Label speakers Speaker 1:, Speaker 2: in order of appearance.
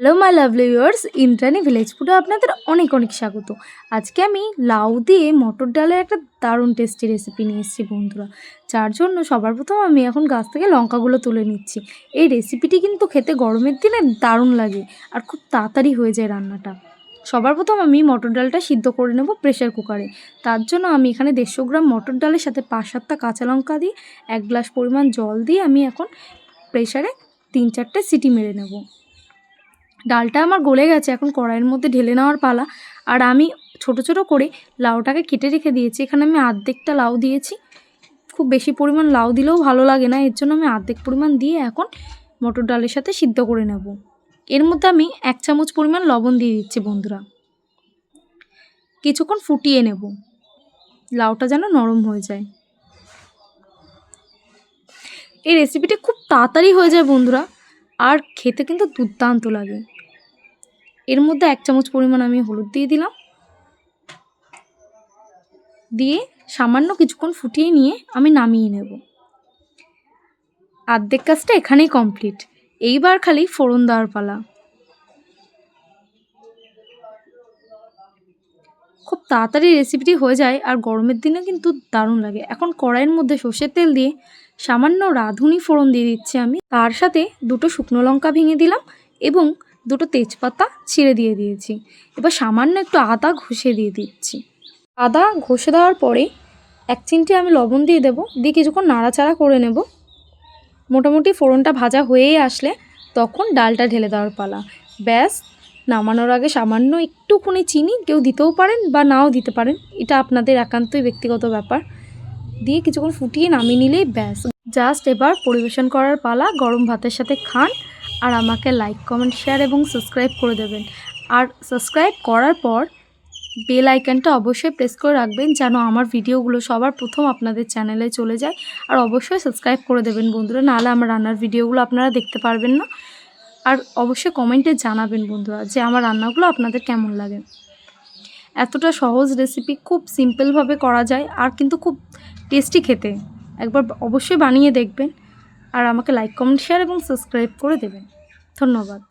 Speaker 1: Hello my lovely viewers, Indrani village ফুডে আপনাদের অনেক অনেক স্বাগত। আজকে আমি লাউ দিয়ে মটর ডালের একটা দারুণ টেস্টি রেসিপি নিয়ে এসেছি বন্ধুরা, যার জন্য সবার প্রথম আমি এখন গাছ থেকে লঙ্কাগুলো তুলে নিচ্ছি। এই রেসিপিটি কিন্তু খেতে গরমের দিনে দারুণ লাগে আর খুব তাড়াতাড়ি হয়ে যায় রান্নাটা। সবার প্রথম আমি মটর ডালটা সিদ্ধ করে নেব প্রেশার কুকারে। তার জন্য আমি এখানে 150 গ্রাম মটর ডালের সাথে 5-7টা কাঁচা লঙ্কা দিয়ে 1 গ্লাস পরিমাণ জল দিয়ে আমি এখন প্রেশারে 3-4টে সিটি মেরে নেব। ডালটা আমার গলে গেছে, এখন কড়াইয়ের মধ্যে ঢেলে নেওয়ার পালা। আর আমি ছোট ছোট করে লাউটাকে কেটে রেখে দিয়েছি। এখানে আমি অর্ধেকটা লাউ দিয়েছি, খুব বেশি পরিমাণ লাউ দিলেও ভালো লাগে না, এর জন্য আমি অর্ধেক পরিমাণ দিয়ে এখন মটর ডালের সাথে সিদ্ধ করে নেব। এর মধ্যে আমি 1 চামচ পরিমাণ লবণ দিয়ে দিচ্ছি বন্ধুরা। কিছুক্ষণ ফুটিয়ে নেব, লাউটা যেন নরম হয়ে যায়। এই রেসিপিটি খুব তাড়াতাড়ি হয়ে যায় বন্ধুরা, আর খেতে কিন্তু দুর্দান্ত লাগে। এর মধ্যে 1 চামচ পরিমাণ আমি হলুদ দিয়ে দিলাম, দিয়ে সামান্য কিছুক্ষণ ফুটিয়ে নিয়ে আমি নামিয়ে নেব। অর্ধেক কাজটা এখানেই কমপ্লিট। এইবার খালি ফোড়ন দেওয়ার পালা। খুব তাড়াতাড়ি রেসিপিটি হয়ে যায় আর গরমের দিনে কিন্তু দারুণ লাগে। এখন কড়াইয়ের মধ্যে সর্ষের তেল দিয়ে সামান্য রাঁধুনি ফোড়ন দিয়ে দিচ্ছি আমি। তার সাথে 2টো শুকনো লঙ্কা ভেঙে দিলাম এবং 2টো তেজপাতা ছিঁড়ে দিয়ে দিয়েছি। এবার সামান্য একটু আদা ঘষে দিয়ে দিচ্ছি। আদা ঘষে দেওয়ার পরে 1 চিমটি আমি লবণ দিয়ে দেবো, দিয়ে কিছুক্ষণ নাড়াচাড়া করে নেব। মোটামুটি ফোড়নটা ভাজা হয়েই আসলে তখন ডালটা ঢেলে দেওয়ার পালা। ব্যাস, নামানোর আগে সামান্য একটুখানি চিনি কেউ দিতেও পারেন বা নাও দিতে পারেন, এটা আপনাদের একান্তই ব্যক্তিগত ব্যাপার। দিয়ে কিছুক্ষণ ফুটিয়ে নামিয়ে নিলেই ব্যাস। জাস্ট এবার পরিবেশন করার পালা। গরম ভাতের সাথে খান। আর আমাকে লাইক, কমেন্ট, শেয়ার এবং সাবস্ক্রাইব করে দেবেন। আর সাবস্ক্রাইব করার পর বেল আইকনটা অবশ্যই প্রেস করে রাখবেন, যেন আমার ভিডিওগুলো সবার প্রথম আপনাদের চ্যানেলে চলে যায়। আর অবশ্যই সাবস্ক্রাইব করে দেবেন বন্ধুরা, নাহলে আমার রান্নার ভিডিওগুলো আপনারা দেখতে পারবেন না। আর অবশ্যই কমেন্টে জানাবেন বন্ধুরা যে আমার রান্নাগুলো আপনাদের কেমন লাগে। এতটা সহজ রেসিপি, খুব সিম্পলভাবে করা যায় আর কিন্তু খুব টেস্টি খেতে। একবার অবশ্যই বানিয়ে দেখবেন। আর আমাকে লাইক, কমেন্ট, শেয়ার এবং সাবস্ক্রাইব করে দেবেন। ধন্যবাদ।